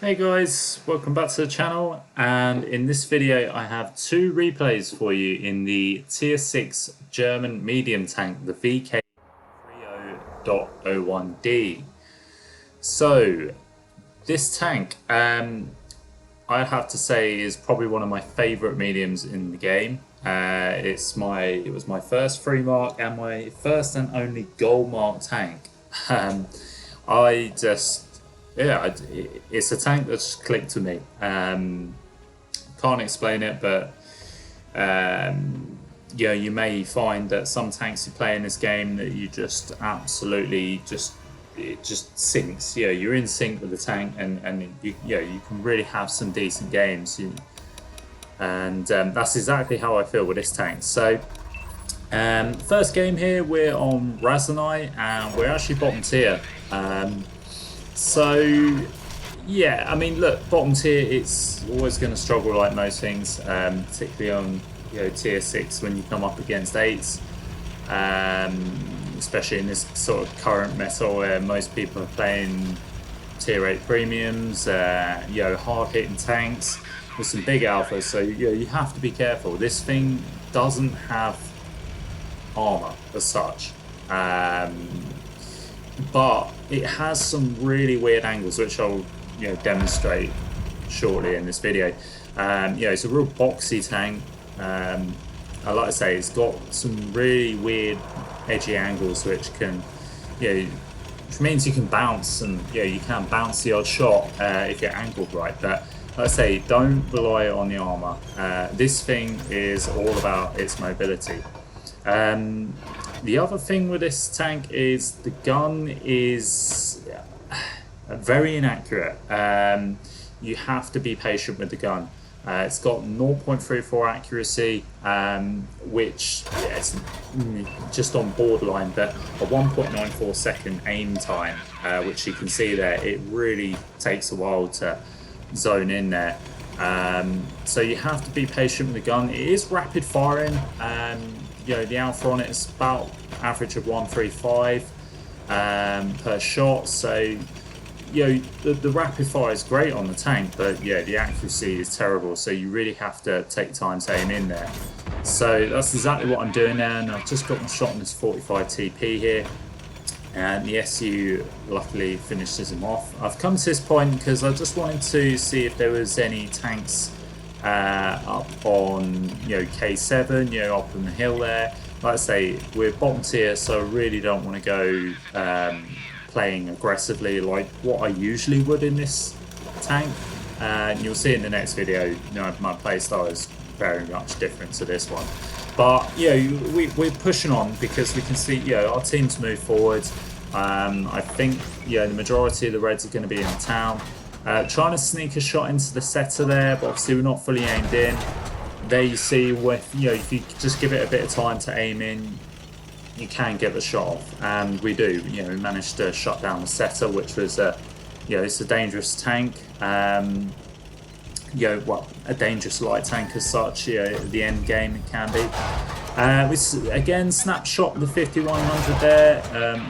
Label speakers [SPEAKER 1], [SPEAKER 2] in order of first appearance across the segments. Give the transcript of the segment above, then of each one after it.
[SPEAKER 1] Hey guys, welcome back to the channel, and in this video I have two replays for you in the tier 6 German medium tank, the VK30.01D. So this tank, I'd have to say, is probably one of my favourite mediums in the game. It was my first free mark and my first and only gold mark tank. It's a tank that's clicked to me. Can't explain it, but you may find that some tanks you play in this game that you just absolutely it just sinks. You're in sync with the tank, and you can really have some decent games. That's exactly how I feel with this tank. So first game here, we're on Razanai, and we're actually bottom tier. Yeah, I mean, look, bottom tier, it's always going to struggle like most things, particularly on tier 6 when you come up against 8s, especially in this sort of current meta where most people are playing tier 8 premiums, hard hitting tanks with some big alphas. So you have to be careful. This thing doesn't have armor as such. But it has some really weird angles, which I'll demonstrate shortly in this video. It's a real boxy tank. I like to say it's got some really weird edgy angles, which can, which means you can bounce, and you can bounce the odd shot if you're angled right. But like I say, don't rely on the armor. This thing is all about its mobility. The other thing with this tank is the gun is very inaccurate. You have to be patient with the gun. It's got 0.34 accuracy, which it's just on borderline, but a 1.94 second aim time, which you can see there. It really takes a while to zone in there. So you have to be patient with the gun. It is rapid firing. The alpha on it is about average of 135 per shot. So the rapid fire is great on the tank, but the accuracy is terrible. So you really have to take time to aim in there. So that's exactly what I'm doing now, and I've just got my shot on this 45 TP here, and the SU luckily finishes him off. I've come to this point because I just wanted to see if there was any tanks up on K7, up on the hill there. Like I say, we're bottom tier, so I really don't want to go playing aggressively like what I usually would in this tank. And you'll see in the next video, my playstyle is very much different to this one. But we're pushing on because we can see our teams move forward. I think the majority of the Reds are going to be in town. Trying to sneak a shot into the setter there, but obviously we're not fully aimed in. There you see, with if you just give it a bit of time to aim in, you can get the shot off, and we do. We managed to shut down the setter, which was it's a dangerous tank. A dangerous light tank as such. At the end game it can be. We again snapshot the 5100 there,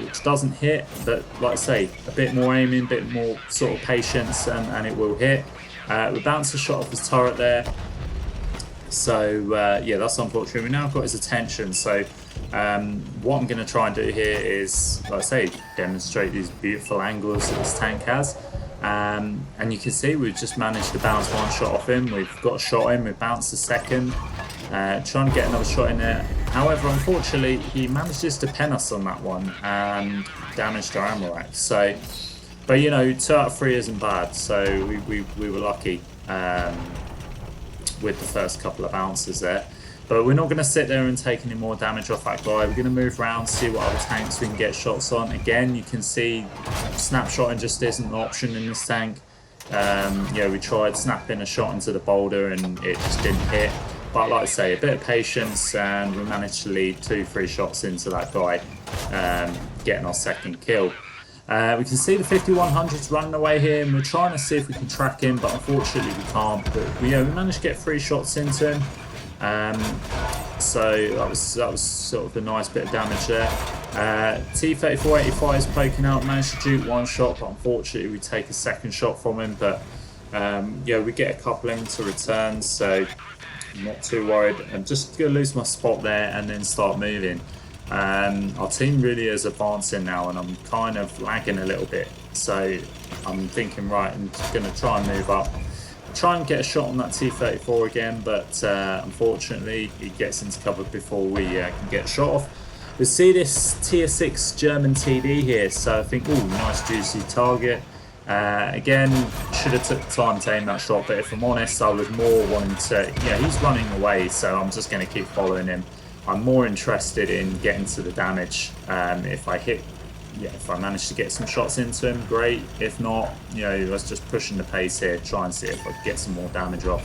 [SPEAKER 1] which doesn't hit, but like I say, a bit more aiming, a bit more sort of patience, and it will hit. We bounced a shot off his turret there, so that's unfortunate. We now got his attention. So what I'm going to try and do here is, like I say, demonstrate these beautiful angles that this tank has. And you can see we've just managed to bounce one shot off him. We've got a shot in, we've bounced a second, trying to get another shot in there. However, unfortunately, he manages to pen us on that one and damaged our ammo rack. So, but 2 out of 3 isn't bad. So we were lucky with the first couple of bounces there. But we're not going to sit there and take any more damage off that guy. We're going to move around, see what other tanks we can get shots on. Again, you can see snapshotting just isn't an option in this tank. We tried snapping a shot into the boulder and it just didn't hit. But like I say, a bit of patience, and we managed to lead 2-3 shots into that guy, getting our second kill. We can see the 5100's running away here, and we're trying to see if we can track him, but unfortunately we can't. But we managed to get 3 shots into him. So that was sort of a nice bit of damage there. T3485 is poking out, managed to juke 1 shot, but unfortunately we take a second shot from him. But Yeah, we get a coupling to return, so I'm not too worried. I'm just going to lose my spot there and then start moving. Our team really is advancing now, and I'm kind of lagging a little bit. So I'm thinking, right, I'm just going to try and move up. Try and get a shot on that T-34 again, but unfortunately he gets into cover before we can get a shot off. We see this tier 6 German TD here, so I think, oh, nice juicy target. Again, should have took time to aim that shot, but if I'm honest, I was more wanting to, yeah, he's running away, so I'm just going to keep following him. I'm more interested in getting to the damage. If I hit, yeah, if I manage to get some shots into him, great. If not, you know, let's just pushing the pace here, try and see if I can get some more damage off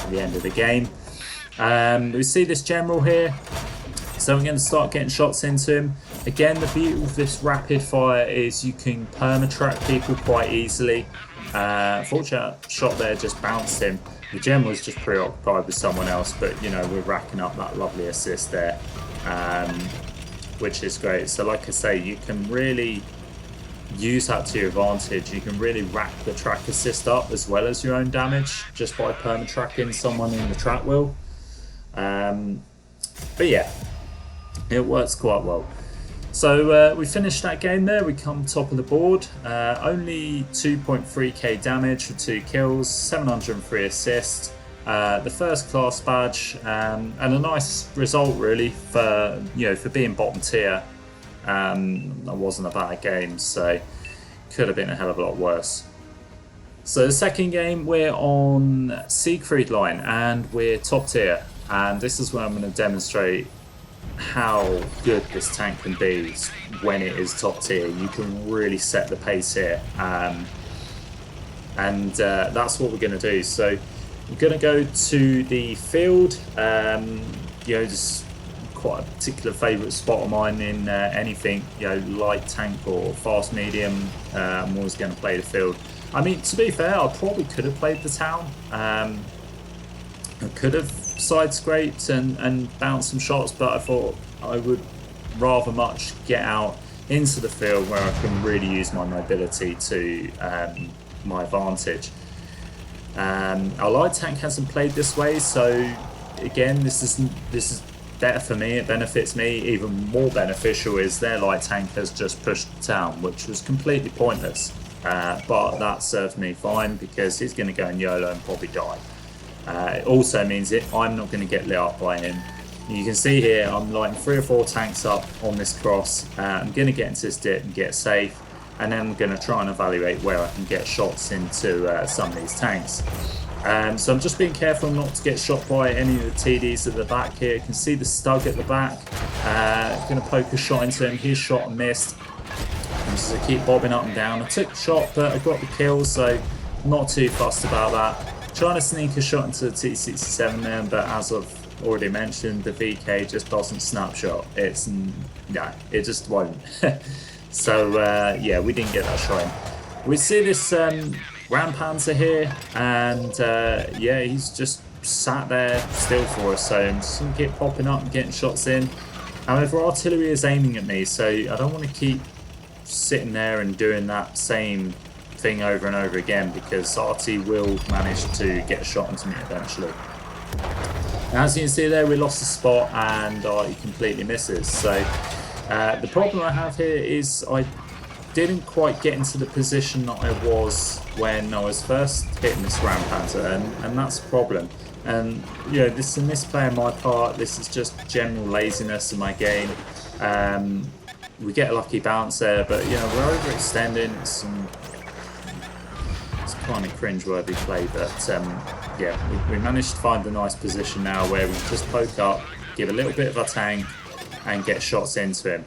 [SPEAKER 1] at the end of the game. We see this general here. So I'm going to start getting shots into him. Again, the beauty of this rapid fire is you can perma-track people quite easily. Fortunate shot there just bounced him. The gem was just preoccupied with someone else, but you know, we're racking up that lovely assist there, which is great. So like I say, you can really use that to your advantage. You can really rack the track assist up as well as your own damage just by perma-tracking someone in the track wheel. But yeah, it works quite well. So we finished that game there. We come top of the board. Only 2.3k damage for 2 kills, 703 assists. The first class badge, and a nice result really for, you know, for being bottom tier. That wasn't a bad game, so could have been a hell of a lot worse. So the second game, we're on Siegfried line and we're top tier, and this is where I'm going to demonstrate how good this tank can be when it is top tier. You can really set the pace here, and that's what we're going to do. So we're going to go to the field. You know, just quite a particular favourite spot of mine in anything, you know, light tank or fast medium. I'm always going to play the field. I mean, to be fair, I probably could have played the town. I could have side scraped and bounced some shots, but I thought I would rather much get out into the field where I can really use my mobility to my advantage. Our light tank hasn't played this way, so again, this is better for me. It benefits me. Even more beneficial is their light tank has just pushed the town, which was completely pointless, but that served me fine because he's going to go in YOLO and probably die. It also means I'm not going to get lit up by him. You can see here I'm lighting 3 or 4 tanks up on this cross. I'm going to get into this dip and get safe, and then I'm going to try and evaluate where I can get shots into some of these tanks. So I'm just being careful not to get shot by any of the TDs at the back here. You can see the Stug at the back. Going to poke a shot into him. He's shot and missed. I'm just going to keep bobbing up and down. I took the shot, but I got the kill, so not too fussed about that. Trying to sneak a shot into the T67 there, but as I've already mentioned, the VK just doesn't snapshot. It's, yeah, it just won't. So yeah, we didn't get that shot in. We see this Rampanzer here, and yeah, he's just sat there still for us, so I'm just going to keep popping up and getting shots in. However, artillery is aiming at me, so I don't want to keep sitting there and doing that same thing over and over again, because RT will manage to get a shot into me eventually. Now, as you can see there, we lost the spot and he completely misses. So the problem I have here is I didn't quite get into the position that I was when I was first hitting this Rampanzer, and that's a problem. And you know, this is a misplay on my part. This is just general laziness in my game. We get a lucky bounce there, but you know, we're overextending. It's kind of cringe-worthy play, but yeah, we managed to find a nice position now where we just poke up, give a little bit of a tank, and get shots into him.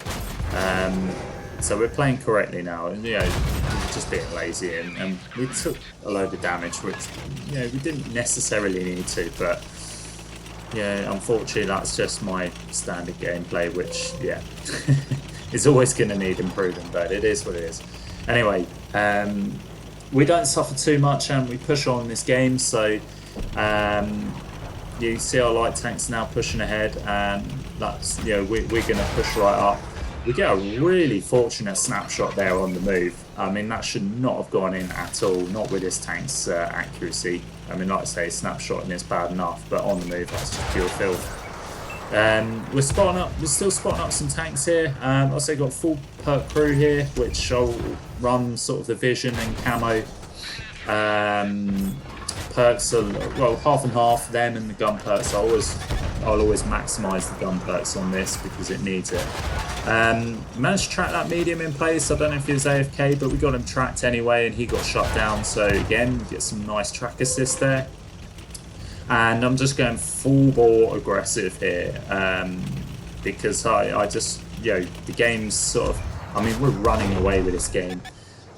[SPEAKER 1] So we're playing correctly now, and you know, we're just being lazy, and we took a load of damage, which, you know, we didn't necessarily need to, but yeah, unfortunately that's just my standard gameplay, which, yeah, is always going to need improving, but it is what it is. Anyway, we don't suffer too much and we push on in this game, so you see our light tanks now pushing ahead, and that's, you know, we're going to push right up. We get a really fortunate snapshot there on the move. I mean, that should not have gone in at all, not with this tank's accuracy. I mean, like I say, snapshotting is bad enough, but on the move, that's just pure filth. We're still spotting up some tanks here. Also got full perk crew here, which I'll run sort of the vision and camo perks. Are, well, half and half, them and the gun perks. I'll always maximise the gun perks on this because it needs it. Managed to track that medium in place. I don't know if he was AFK, but we got him tracked anyway, and he got shut down. So again, get some nice track assist there. And I'm just going full bore aggressive here because I just, the game's sort of, I mean, we're running away with this game.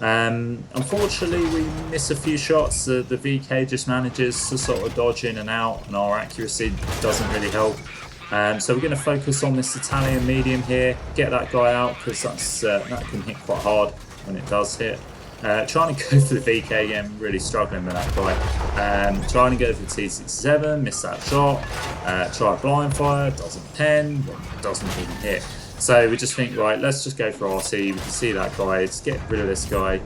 [SPEAKER 1] Unfortunately, we miss a few shots. The VK just manages to sort of dodge in and out, and our accuracy doesn't really help. So we're going to focus on this Italian medium here, get that guy out because that can hit quite hard when it does hit. Trying to go for the VK again, really struggling with that guy. Trying to go for the T67, miss that shot. Try a blind fire, doesn't pen, doesn't even hit. So we just think, right, let's just go for RT. We can see that guy, let's get rid of this guy.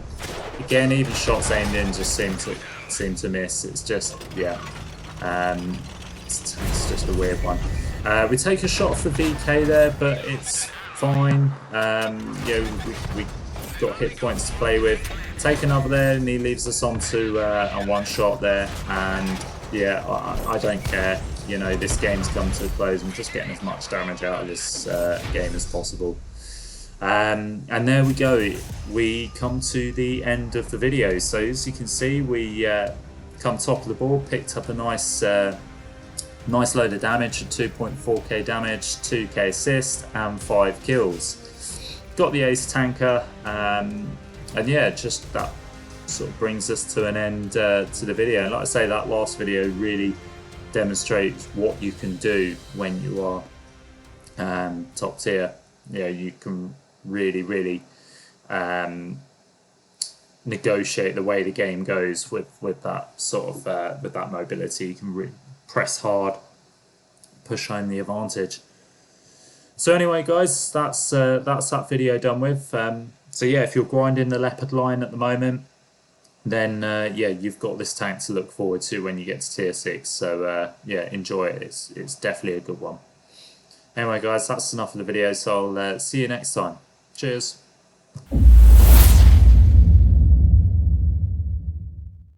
[SPEAKER 1] Again, even shots aimed in just seem to miss. It's just, yeah, it's just a weird one. We take a shot for VK there, but it's fine. We got hit points to play with. Take another there, and he leaves us on one shot there. And yeah, I don't care. This game's come to a close. I'm just getting as much damage out of this game as possible. And there we go. We come to the end of the video. So as you can see, we come top of the board, picked up a nice load of damage, 2.4k damage, 2k assist, and 5 kills. Got the ace tanker, and yeah, just that sort of brings us to an end to the video. And like I say, that last video really demonstrates what you can do when you are top tier. You can really negotiate the way the game goes with that sort of with that mobility. You can press hard, push home the advantage. So anyway, guys, that's that video done with. So yeah, if you're grinding the leopard line at the moment, then yeah, you've got this tank to look forward to when you get to tier 6. So yeah, enjoy it. It's definitely a good one. Anyway, guys, that's enough of the video. So I'll see you next time. Cheers.